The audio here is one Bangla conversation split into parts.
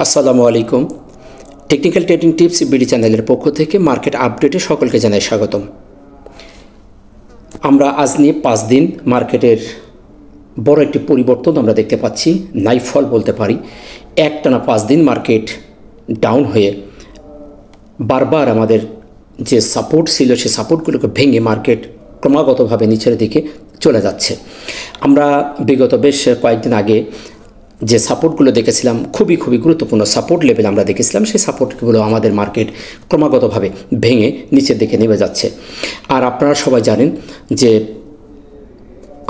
আসসালামু আলাইকুম। টেকনিক্যাল ট্রেডিং টিপস বিডি চ্যানেলের পক্ষ থেকে মার্কেট আপডেটে সকলকে জানাই স্বাগতম। আমরা আজ নিয়ে 5 দিন মার্কেটের বড় একটি পরিবর্তন আমরা দেখতে পাচ্ছি, নাইফল বলতে পারি। একটানা 5 দিন মার্কেট ডাউন হয়ে বারবার আমাদের যে সাপোর্ট ছিল সেই সাপোর্টগুলোকে ভেঙে মার্কেট ক্রমাগতভাবে নিচের দিকে চলে যাচ্ছে। আমরা বিগত বেশ কয়েকদিন আগে যে সাপোর্টগুলো দেখেছিলাম, খুবই গুরুত্বপূর্ণ সাপোর্ট লেভেল আমরা দেখেছিলাম, সেই সাপোর্টগুলো আমাদের মার্কেট ক্রমাগতভাবে ভেঙে নিচের দিকে নেমে যাচ্ছে। আর আপনারা সবাই জানেন যে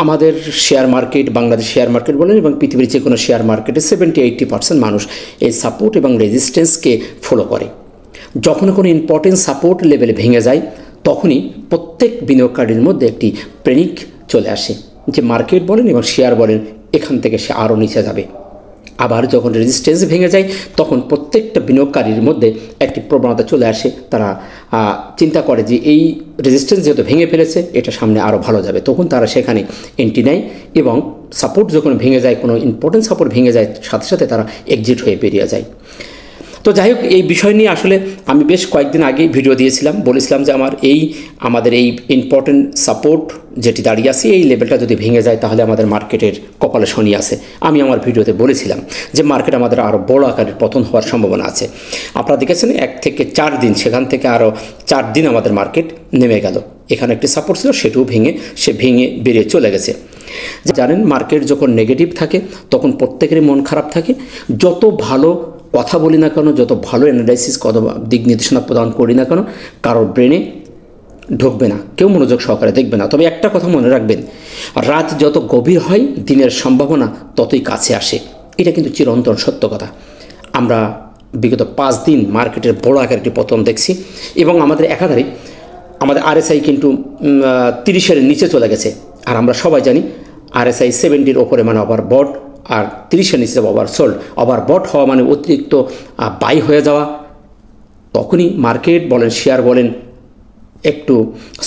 আমাদের share market, Bangladesh share market বলেন এবং পৃথিবীর যে কোনো শেয়ার মার্কেটে 70-80% মানুষ এই সাপোর্ট এবং রেজিস্ট্যান্সকে ফলো করে। যখন কোনো ইম্পর্টেন্ট সাপোর্ট লেভেল ভেঙে যায় তখনই প্রত্যেক বিনিয়োগকারীর মধ্যে একটি প্যানিক চলে আসে যে মার্কেট বলেন এবং শেয়ার বলেন এখান থেকে সে আরও নিচে যাবে। আবার যখন রেজিস্ট্যান্স ভেঙে যায় তখন প্রত্যেকটা বিনিয়োগকারীর মধ্যে একটি প্রবণতা চলে আসে, তারা চিন্তা করে যে এই রেজিস্ট্যান্স যেহেতু ভেঙে ফেলেছে এটা সামনে আরও ভালো যাবে, তখন তারা সেখানে এন্ট্রি নেয় এবং সাপোর্ট যখন ভেঙে যায়, কোনো ইম্পর্টেন্ট সাপোর্ট ভেঙে যায়, সাথে সাথে তারা এক্সিট হয়ে বেরিয়ে যায়। তো যাই হোক, এই বিষয় নিয়ে আসলে আমি বেশ কয়েকদিন আগে ভিডিও দিয়েছিলাম, বলেছিলাম যে আমাদের এই ইম্পর্টেন্ট সাপোর্ট যেটি দাঁড়িয়ে আছে এই লেভেলটা যদি ভেঙে যায় তাহলে আমাদের মার্কেটের কপালে শনি আছে। আমি আমার ভিডিওতে বলেছিলাম যে মার্কেট আমাদের আরও বড় আকারের পতন হওয়ার সম্ভাবনা আছে। আপনারা দেখেছেন 1 থেকে 4 দিন, সেখান থেকে আরও 4 দিন আমাদের মার্কেট নেমে গেল। এখানে একটি সাপোর্ট ছিল, সেটাও ভেঙে বেরিয়ে চলে গেছে। জানেন, মার্কেট যখন নেগেটিভ থাকে তখন প্রত্যেকেরই মন খারাপ থাকে। যত ভালো কথা বলি না কেন, যত ভালো অ্যানালাইসিস, কত দিক নির্দেশনা প্রদান করি না কেন, কারোর ব্রেনে ঢুকবে না, কেউ মনোযোগ সহকারে দেখবে না। তবে একটা কথা মনে রাখবেন, রাত যত গভীর হয় দিনের সম্ভাবনা ততই কাছে আসে। এটা কিন্তু চিরন্তন সত্য কথা। আমরা বিগত 5 দিন মার্কেটের বড় আকার একটি পতন দেখছি এবং আমাদের একাধারে আমাদের আরএসআই কিন্তু 30-এর নিচে চলে গেছে। আর আমরা সবাই জানি আরএসআই 70-র ওপরে মানে ওভারবট, আর 30-এর নিচে ওভারসোল্ড। ওভারবট হওয়া মানে অতিরিক্ত বাই হয়ে যাওয়া। তখনই মার্কেট বলেন, শেয়ার বলেন, একটু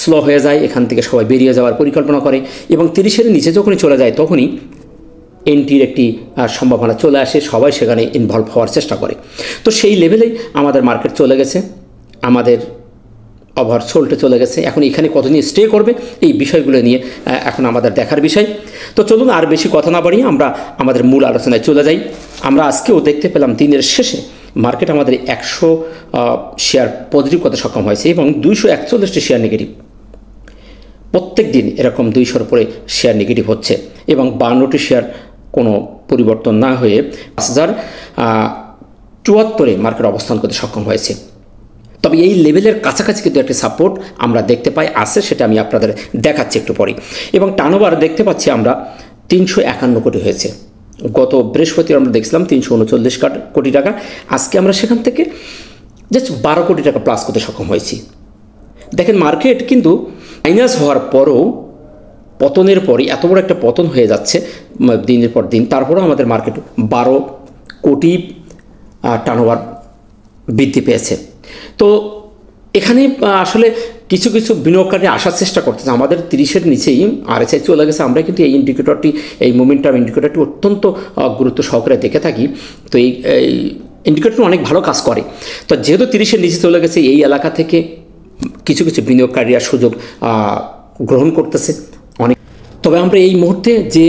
স্লো হয়ে যায়, এখান থেকে সবাই বেরিয়ে যাওয়ার পরিকল্পনা করে এবং 30-এর নিচে যখনই চলে যায় তখনই এন্ট্রির একটি সম্ভাবনা চলে আসে, সবাই সেখানে ইনভলভ হওয়ার চেষ্টা করে। তো সেই লেভেলেই আমাদের মার্কেট চলে গেছে, আমাদের ওভারসোল্ডে চলে গেছে। এখন এখানে কতদিন স্টে করবে এই বিষয়গুলো নিয়ে এখন আমাদের দেখার বিষয়। তো চলুন আর বেশি কথা না বাড়িয়ে আমরা আমাদের মূল আলোচনায় চলে যাই। আমরা আজকেও দেখতে পেলাম দিনের শেষে মার্কেট আমাদের 100 শেয়ার পজিটিভ করতে সক্ষম হয়েছে এবং 241টি শেয়ার নেগেটিভ। প্রত্যেক দিন এরকম 200-র উপরে শেয়ার নেগেটিভ হচ্ছে এবং 52টি শেয়ার কোনো পরিবর্তন না হয়ে 5074-এ মার্কেট অবস্থান করতে সক্ষম হয়েছে। তবে এই লেভেলের কাছাকাছি কিন্তু একটা সাপোর্ট আমরা দেখতে পাই আছে, সেটা আমি আপনাদের দেখাচ্ছি একটু পরে। এবং টার্নওভার দেখতে পাচ্ছি আমরা 351 কোটি হয়েছে। গত বৃহস্পতিবার আমরা দেখছিলাম 339 কোটি টাকা। আজকে আমরা সেখান থেকে জাস্ট 12 কোটি টাকা প্লাস করতে সক্ষম হয়েছি। দেখেন, মার্কেট কিন্তু মাইনাস হওয়ার পরও, পতনের পরই এত বড় একটা পতন হয়ে যাচ্ছে দিনের পর দিন, তারপরেও আমাদের মার্কেট 12 কোটি টার্নওভার বৃদ্ধি পেয়েছে। তো এখানে আসলে কিছু বিনিয়োগকারী আসার চেষ্টা করতেছে। আমাদের 30-এর নিচেই আরএসআই চলে গেছে। আমরা কিন্তু এই ইন্ডিকেটরটি, এই মোমেন্টাম ইন্ডিকেটরটি অত্যন্ত গুরুত্ব সহকারে দেখে থাকি। তো এই ইন্ডিকেটর অনেক ভালো কাজ করে। তো যেহেতু 30-এর নিচে চলে গেছে, এই এলাকা থেকে কিছু বিনিয়োগকারীরা সুযোগ গ্রহণ করতেছে অনেক। তবে আমরা এই মুহূর্তে যে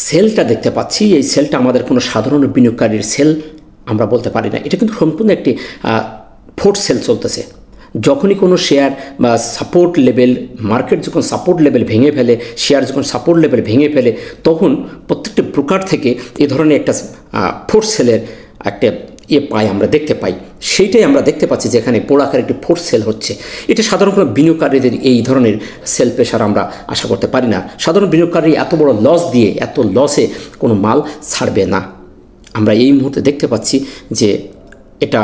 সেলটা দেখতে পাচ্ছি, এই সেলটা আমাদের কোনো সাধারণ বিনিয়োগকারীর সেল আমরা বলতে পারি না। এটা কিন্তু সম্পূর্ণ একটি ফোর্স সেল চলতেছে। যখনই কোনো শেয়ার বা সাপোর্ট লেভেল, মার্কেট যখন সাপোর্ট লেভেল ভেঙে ফেলে, শেয়ার যখন সাপোর্ট লেভেল ভেঙে ফেলে, তখন প্রত্যেকটা ব্রোকার থেকে এই ধরনের একটা ফোর্স সেলের একটা আমরা দেখতে পাই। সেইটাই আমরা দেখতে পাচ্ছি যে এখানে বড় আকার একটি ফোর্স সেল হচ্ছে। এটা সাধারণ কোনো বিনিয়োগকারীদের এই ধরনের সেল প্রেশার আমরা আশা করতে পারি না। সাধারণ বিনিয়োগকারী এত বড় লস দিয়ে, এত লসে কোনো মাল ছাড়বে না। আমরা এই মুহূর্তে দেখতে পাচ্ছি যে এটা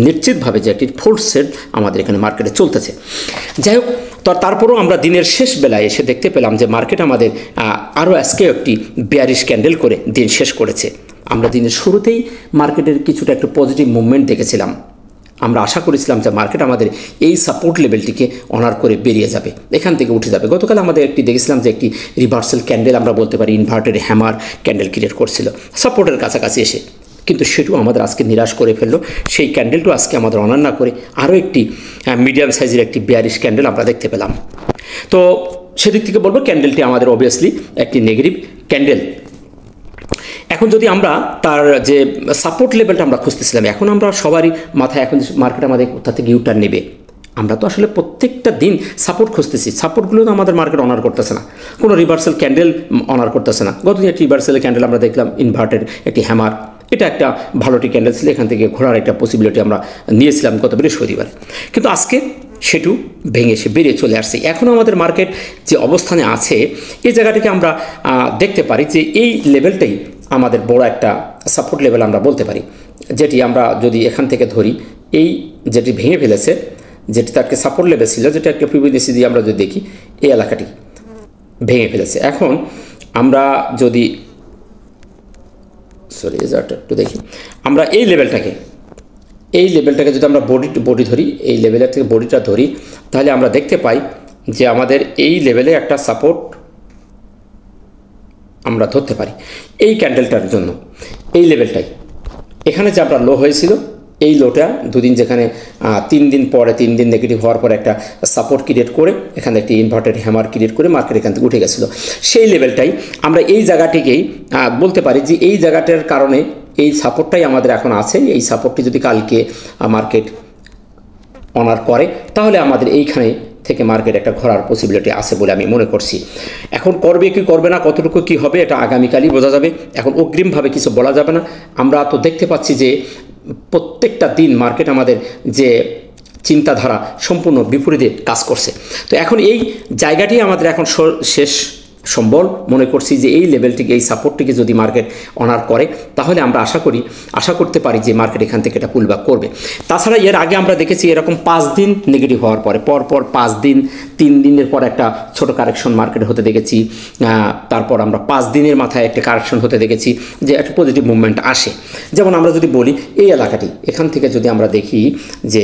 নিশ্চিতভাবে যে একটি ফোর্স সেল আমাদের এখানে মার্কেটে চলতেছে। যাই হোক, তারপরেও আমরা দিনের শেষ বেলায় এসে দেখতে পেলাম যে মার্কেট আমাদের আরও আজকে একটি বেয়ারিশ ক্যান্ডেল করে দিন শেষ করেছে। আমরা দিনের শুরুতেই মার্কেটের কিছুটা একটু পজিটিভ মুভমেন্ট দেখেছিলাম। আমরা আশা করেছিলাম যে মার্কেট আমাদের এই সাপোর্ট লেভেলটিকে অনার করে বেরিয়ে যাবে, এখান থেকে উঠে যাবে। গতকাল আমাদের একটি দেখেছিলাম যে একটি রিভার্সাল ক্যান্ডেল, আমরা বলতে পারি ইনভার্টেড হ্যামার ক্যান্ডেল ক্রিয়েট করছিল সাপোর্টের কাছাকাছি এসে। কিন্তু সেটাও আমাদের আজকে নিরাশ করে ফেললো। সেই ক্যান্ডেলটাও আজকে আমাদের অনার না করে আরও একটি মিডিয়াম সাইজের একটি বেয়ারিশ ক্যান্ডেল আমরা দেখতে পেলাম। তো সেদিক থেকে বলবো ক্যান্ডেলটি আমাদের অবভিয়াসলি একটি নেগেটিভ ক্যান্ডেল। এখন যদি আমরা তার যে সাপোর্ট লেভেলটা আমরা খুঁজতেছিলাম, এখন আমরা সবারই মাথায় এখন মার্কেট আমাদের কোথা থেকে ইউটার্ন নেবে। আমরা তো আসলে প্রত্যেকটা দিন সাপোর্ট খুঁজতেছি, সাপোর্টগুলো তো আমাদের মার্কেট অনার করতেছে না, কোনো রিভার্সাল ক্যান্ডেল অনার করতেছে না। গতদিন একটি রিভার্সাল ক্যান্ডেল আমরা দেখলাম, ইনভার্টেড একটি হ্যামার, এটা একটা ভালোটি ক্যান্ডেল ছিল, এখান থেকে ঘোরার একটা পসিবিলিটি আমরা নিয়েছিলাম গত বৃহস্পতিবার, কিন্তু আজকে সেটু ভেঙে এসে বেরিয়ে চলে আসছে। এখনও আমাদের মার্কেট যে অবস্থানে আছে এই জায়গাটিকে আমরা দেখতে পারি যে এই লেভেলটাই আমাদের বড় একটা সাপোর্ট লেভেল আমরা বলতে পারি, যেটি আমরা যদি এখান থেকে ধরি, এই যেটি ভেঙে ফেলেছে, যেটি তাকে সাপোর্ট লেভেল ছিল, যেটা একটা ফিবোনাচি দিয়ে আমরা যদি দেখি এই এলাকাটি ভেঙে ফেলেছে। এখন আমরা যদি একটু দেখি, আমরা এই লেভেলটাকে যদি আমরা বডি ধরি, এই লেভেলের থেকে বডিটা ধরি, তাহলে আমরা দেখতে পাই যে আমাদের এই লেভেলে একটা সাপোর্ট আমরা ধরতে পারি এই ক্যান্ডেলটার জন্য। এই লেভেলটাই এখানে যে আমরা লো হয়েছিল, এই লোটা দুদিন যেখানে 3 দিন পরে 3 দিন নেগেটিভ হওয়ার পরে একটা সাপোর্ট ক্রিয়েট করে এখানে একটি ইনভার্টেড হ্যামার ক্রিয়েট করে মার্কেট এখান থেকে উঠে গেছিলো, সেই লেভেলটাই আমরা এই জায়গাটিকেই বলতে পারি যে এই জায়গাটার কারণে এই সাপোর্টটাই আমাদের এখন আছে। এই সাপোর্টটি যদি কালকে মার্কেট অনার করে তাহলে আমাদের এইখানে থেকে মার্কেট একটা ঘোরার পসিবিলিটি আছে বলে আমি মনে করছি। এখন করবে কি করবে না, কতটুকু কি হবে, এটা আগামীকালই বোঝা যাবে। এখন অগ্রিমভাবে কিছু বলা যাবে না। আমরা তো দেখতে পাচ্ছি যে প্রত্যেকটা দিন মার্কেট আমাদের যে চিন্তাধারা সম্পূর্ণ বিপরীতে কাজ করছে। তো এখন এই জায়গাটি আমাদের এখন শেষ সম্বল মনে করছি যে এই লেভেলটিকে, এই সাপোর্টটিকে যদি মার্কেট অনার করে তাহলে আমরা আশা করতে পারি যে মার্কেট এখান থেকে এটা পুলব্যাক করবে। তাছাড়া এর আগে আমরা দেখেছি এরকম 5 দিন নেগেটিভ হওয়ার পরে পরপর 5 দিন 3 দিনের পর একটা ছোট কারেকশন মার্কেট হতে দেখেছি, তারপর আমরা 5 দিনের মাথায় একটা কারেকশন হতে দেখেছি, যে একটা পজিটিভ মুভমেন্ট আসে। যেমন আমরা যদি বলি এই এলাকাটি, এখান থেকে যদি আমরা দেখি যে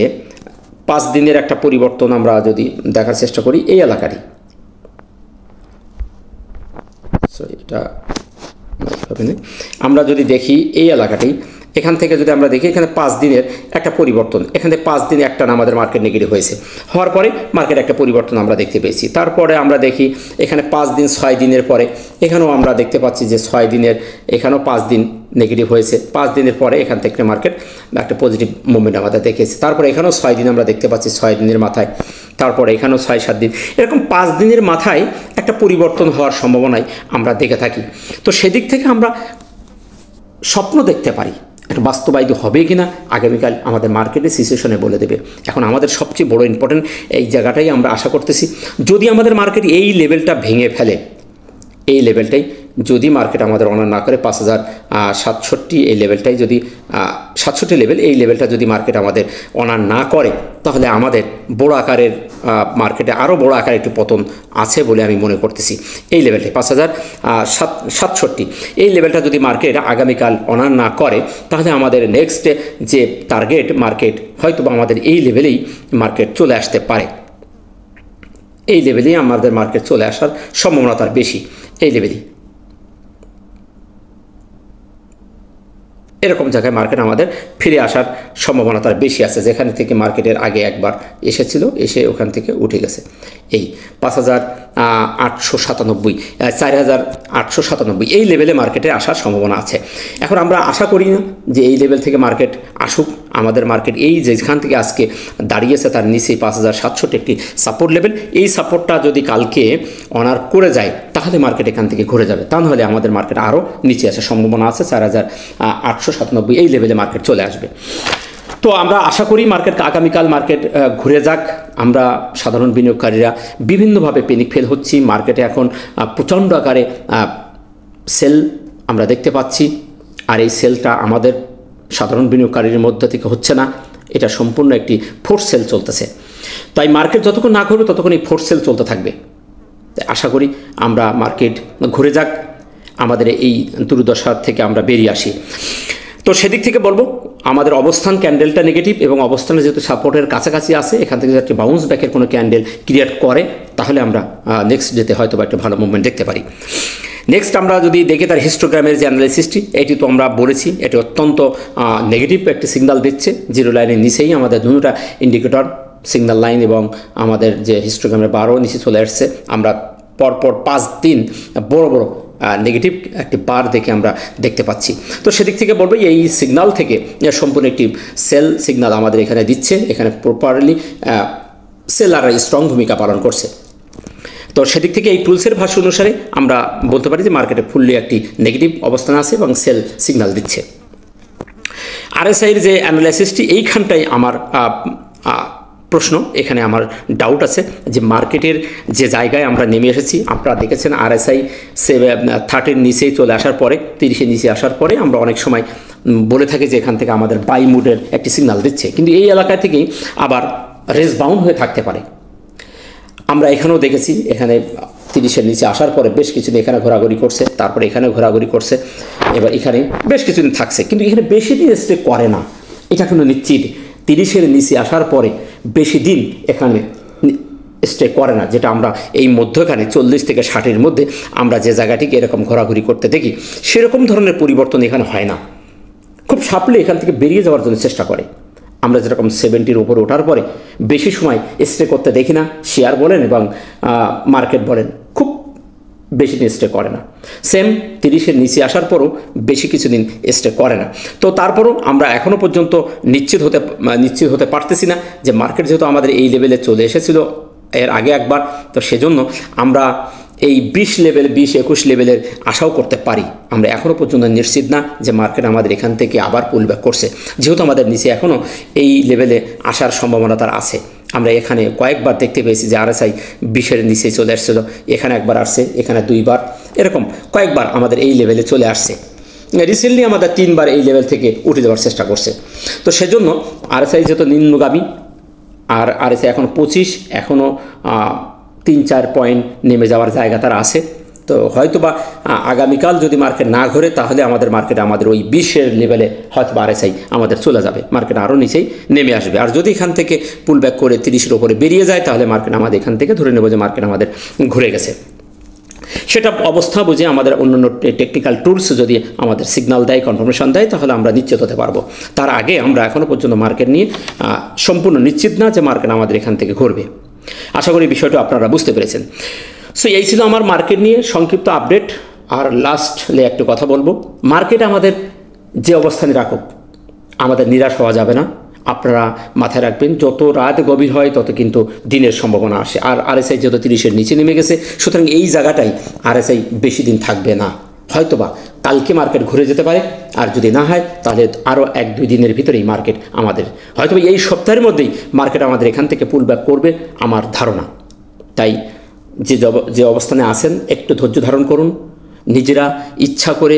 5 দিনের একটা পরিবর্তন আমরা যদি দেখার চেষ্টা করি, এই এলাকাটি এটা আমরা যদি দেখি এই এলাকাটি, এখান থেকে যদি আমরা দেখি এখানে 5 দিনের একটা পরিবর্তন, এখানে 5 দিন একটা আমাদের মার্কেট নেগেটিভ হয়েছে, হওয়ার পরে মার্কেট একটা পরিবর্তন আমরা দেখতে পেয়েছি। তারপরে আমরা দেখি এখানে 5 দিন 6 দিনের পরে এখানেও আমরা দেখতে পাচ্ছি যে 6 দিনের এখানেও 5 দিন নেগেটিভ হয়েছে, 5 দিনের পরে এখান থেকে মার্কেট একটা পজিটিভ মুভমেন্ট আমাদের দেখেছে। তারপরে এখানেও 6 দিন আমরা দেখতে পাচ্ছি, 6 দিনের মাথায়, তারপরে এখানেও 6-7 দিন, এরকম 5 দিনের মাথায় একটা পরিবর্তন হওয়ার সম্ভাবনাই আমরা দেখে থাকি। তো সেদিক থেকে আমরা স্বপ্ন দেখতে পারি, এটা বাস্তবায়িত হবে কি না আগামীকাল আমাদের মার্কেটের সিচুয়েশনে বলে দেবে। এখন আমাদের সবচেয়ে বড় ইম্পর্টেন্ট এই জায়গাটাই আমরা আশা করতেছি, যদি আমাদের মার্কেট এই লেভেলটা ভেঙে ফেলে, এই লেভেলটাই যদি মার্কেট আমাদের অনার না করে 5067 এই লেভেলটাই যদি 67 লেভেল, এই লেভেলটা যদি মার্কেট আমাদের অনার না করে তাহলে আমাদের বড় আকারের মার্কেটে আরও বড় আকারের একটি পতন আছে বলে আমি মনে করতেছি। এই লেভেলটাই 5067 এই লেভেলটা যদি মার্কেট আগামীকাল অনার না করে তাহলে আমাদের নেক্সট যে টার্গেট মার্কেট হয়তো বা আমাদের এই লেভেলেই মার্কেট চলে আসতে পারে, এই লেভেলেই আমাদের মার্কেট চলে আসার সম্ভাবনা তার বেশি। এই লেভেলেই এরকম জায়গায় মার্কেট আমাদের ফিরে আসার সম্ভাবনা তার বেশি আছে, যেখানে থেকে মার্কেটের আগে একবার এসেছিল, এসে ওখান থেকে উঠে গেছে। এই 5897 4897 এই লেভেলে মার্কেটে আসার সম্ভাবনা আছে। এখন আমরা আশা করি না যে এই লেভেল থেকে মার্কেট আসুক, আমাদের মার্কেট এই যেখান থেকে আজকে দাঁড়িয়েছে তার নিচে 5767 একটি সাপোর্ট লেভেল, এই সাপোর্টটা যদি কালকে অনার করে যায় তাহলে মার্কেট এখান থেকে ঘুরে যাবে, তা নাহলে আমাদের মার্কেট আরও নিচে আসার সম্ভাবনা আছে, 4897 এই লেভেলে মার্কেট চলে আসবে। তো আমরা আশা করি মার্কেট আগামীকাল মার্কেট ঘুরে যাক। আমরা সাধারণ বিনিয়োগকারীরা বিভিন্নভাবে পেনিক ফেল হচ্ছি, মার্কেটে এখন প্রচণ্ড আকারে সেল আমরা দেখতে পাচ্ছি, আর এই সেলটা আমাদের সাধারণ বিনিয়োগকারীর মধ্যে থেকে হচ্ছে না, এটা সম্পূর্ণ একটি ফোর্স সেল চলতেছে। তাই মার্কেট যতক্ষণ না ঘুরবে ততক্ষণ এই ফোর্স সেল চলতে থাকবে। তাই আশা করি আমরা মার্কেট ঘুরে যাক, আমাদের এই দুর্দশা থেকে আমরা বেরিয়ে আসি। তো সেদিক থেকে বলবো আমাদের অবস্থান ক্যান্ডেলটা নেগেটিভ এবং অবস্থানে যেহেতু সাপোর্টের কাছাকাছি আছে, এখান থেকে যদি বাউন্স ব্যাকের কোনো ক্যান্ডেল ক্রিয়েট করে তাহলে আমরা নেক্সট ডেতে হয়তো বা একটা ভালো মুভমেন্ট দেখতে পারি। নেক্সট আমরা যদি দেখি তার হিস্টোগ্রামের যে অ্যানালাইসিসটি, এটি তো আমরা বলেছি এটি অত্যন্ত নেগেটিভ একটি সিগন্যাল দিচ্ছে। জিরো লাইনের নিচেই আমাদের দুটোটা ইন্ডিকেটর, সিগন্যাল লাইন এবং আমাদের যে হিস্টোগ্রামের বারও নিচে চলে আসছে। আমরা পরপর 5 দিন বড় বড় নেগেটিভ একটি বার দেখে আমরা দেখতে পাচ্ছি। তো সেদিক থেকে বলবো এই সিগন্যাল থেকে সম্পূর্ণ একটি সেল সিগন্যাল আমাদের এখানে দিচ্ছে। এখানে প্রপারলি সেলাররা স্ট্রং ভূমিকা পালন করছে। তো সেদিক থেকে এই টুলসের ভাষ্য অনুসারে আমরা বলতে পারি যে মার্কেটে ফুললি একটি নেগেটিভ অবস্থান আছে এবং সেল সিগন্যাল দিচ্ছে। আরএসআইয়ের যে অ্যানালাইসিসটি, এইখানটাই আমার প্রশ্ন, এখানে আমার ডাউট আছে যে মার্কেটের যে জায়গায় আমরা নেমে এসেছি, আপনারা দেখেছেন আরএসআই 30-এর নিচেই চলে আসার পরে, 30-এর নিচে আসার পরে আমরা অনেক সময় বলে থাকি যে এখান থেকে আমাদের বাই মুডের একটি সিগন্যাল দিচ্ছে, কিন্তু এই এলাকা থেকেই আবার রেস বাউন্ড হয়ে থাকতে পারে। আমরা এখানেও দেখেছি এখানে 30-এর নিচে আসার পরে বেশ কিছুদিন এখানে ঘোরাঘুরি করছে, তারপরে এখানে ঘোরাঘুরি করছে, এবার এখানে বেশ কিছুদিন থাকছে, কিন্তু এখানে বেশি দিন স্টে করে না, এটা কিন্তু নিশ্চিত। 30-এর নিচে আসার পরে বেশি দিন এখানে স্টে করে না, যেটা আমরা এই মধ্যখানে 40 থেকে 60-এর মধ্যে আমরা যে জায়গাটিকে এরকম ঘোরাঘুরি করতে দেখি, সেরকম ধরনের পরিবর্তন এখানে হয় না। খুব সাপলে এখান থেকে বেরিয়ে যাওয়ার জন্য চেষ্টা করে। আমরা যেরকম 70-এর উপরে ওঠার পরে বেশি সময় স্টে করতে দেখি না, শেয়ার বলেন এবং মার্কেট বলেন, খুব বেশি দিন স্টে করে না। সেম 30-এর নিচে আসার পরও বেশি কিছুদিন স্টে করে না। তো তারপরও আমরা এখনও পর্যন্ত নিশ্চিত হতে পারতেছি না যে মার্কেট যেহেতু আমাদের এই লেভেলে চলে এসেছিল এর আগে একবার, তো সেজন্য আমরা এই 20 লেভেল 20-21 লেভেলের আশাও করতে পারি। আমরা এখনও পর্যন্ত নিশ্চিত না যে মার্কেট আমাদের এখান থেকে আবার পুলব্যাক করছে, যেহেতু আমাদের নিচে এখনও এই লেভেলে আসার সম্ভাবনা তার আছে। আমরা এখানে কয়েকবার দেখতে পেয়েছি যে আরএসআই 20-এর নিচে চলে আসছিল, এখানে একবার আসছে, এখানে 2বার, এরকম কয়েকবার আমাদের এই লেভেলে চলে আসছে। রিসেন্টলি আমাদের 3বার এই লেভেল থেকে উঠে যাওয়ার চেষ্টা করছে। তো সেজন্য আরএসআই যেহেতু নিম্নগামী, আর আরএসআই এখন 25, এখনও 3-4 পয়েন্ট নেমে যাওয়ার জায়গা তার আছে। তো হয়তো বা আগামীকাল যদি মার্কেট না ঘোরে, তাহলে আমাদের মার্কেটে আমাদের ওই 20-এর লেভেলে হয়তো বা আরএসআই আমাদের চলে যাবে, মার্কেট আরও নিচেই নেমে আসবে। আর যদি এখান থেকে পুলব্যাক করে 30-এর উপরে বেরিয়ে যায়, তাহলে মার্কেট আমাদের এখান থেকে ধরে নেব যে মার্কেট আমাদের ঘুরে গেছে। সেটা অবস্থা বুঝে আমাদের অন্যান্য টেকনিক্যাল টুলস যদি আমাদের সিগন্যাল দেয়, কনফার্মেশন দেয়, তাহলে আমরা নিশ্চিত হতে পারবো। তার আগে আমরা এখনও পর্যন্ত মার্কেট নিয়ে সম্পূর্ণ নিশ্চিত না যে মার্কেট আমাদের এখান থেকে ঘুরবে। আশা করি বিষয়টা আপনারা বুঝতে পেরেছেন। সো এই ছিল আমার মার্কেট নিয়ে সংক্ষিপ্ত আপডেট। আর লাস্টলি একটু কথা বলবো, মার্কেট আমাদের যে অবস্থানে রাখুক, আমাদের নিরাশ হওয়া যাবে না। আপনারা মাথায় রাখবেন, যত রাত গভীর হয় তত কিন্তু দিনের সম্ভাবনা আসে। আর আরএসআই যেহেতু 30-এর নিচে নেমে গেছে, সুতরাং এই জায়গাটাই আরএসআই বেশি দিন থাকবে না। হয়তোবা কালকে মার্কেট ঘুরে যেতে পারে, আর যদি না হয় তাহলে আরও 1-2 দিনের ভিতরেই মার্কেট আমাদের হয়তোবা এই সপ্তাহের মধ্যেই মার্কেট আমাদের এখান থেকে পুলব্যাক করবে আমার ধারণা। তাই যে অবস্থানে আছেন একটু ধৈর্য ধারণ করুন। নিজেরা ইচ্ছা করে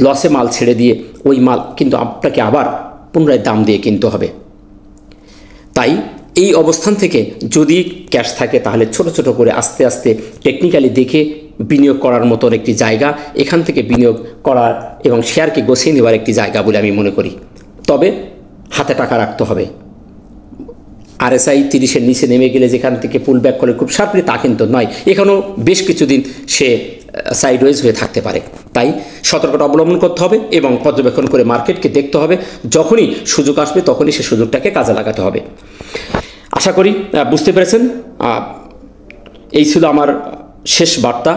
লসে মাল ছেড়ে দিয়ে ওই মাল কিন্তু আপনাকে আবার পুনরায় দাম দিয়ে কিনতে হবে। তাই এই অবস্থান থেকে যদি ক্যাশ থাকে, তাহলে ছোট ছোট করে আস্তে আস্তে টেকনিক্যালি দেখে বিনিয়োগ করার মতন একটি জায়গা, এখান থেকে বিনিয়োগ করার এবং শেয়ারকে গোছিয়ে নেওয়ার একটি জায়গা বলে আমি মনে করি। তবে হাতে টাকা রাখতে হবে। আরএসআই 30-এর নিচে নেমে গেলে যেখান থেকে পুলব্যাক করে খুব শার্পলি, তা কিন্তু নয়। এখানেও বেশ কিছুদিন সে সাইডওয়েজ হয়ে থাকতে পারে। তাই সতর্কতা অবলম্বন করতে হবে এবং পর্যবেক্ষণ করে মার্কেটকে দেখতে হবে। যখনই সুযোগ আসবে তখনই সে সুযোগটাকে কাজে লাগাতে হবে। আশা করি বুঝতে পেরেছেন। এই ছিল আমার শেষ বার্তা।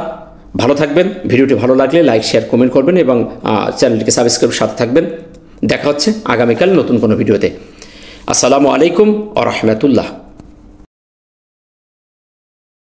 ভালো থাকবেন। ভিডিওটি ভালো লাগলে লাইক, শেয়ার, কমেন্ট করবেন এবং চ্যানেলটিকে সাবস্ক্রাইব সাথে থাকবেন। দেখা হচ্ছে আগামীকাল নতুন কোনো ভিডিওতে। আসসালামু আলাইকুম ওয়া রাহমাতুল্লাহ।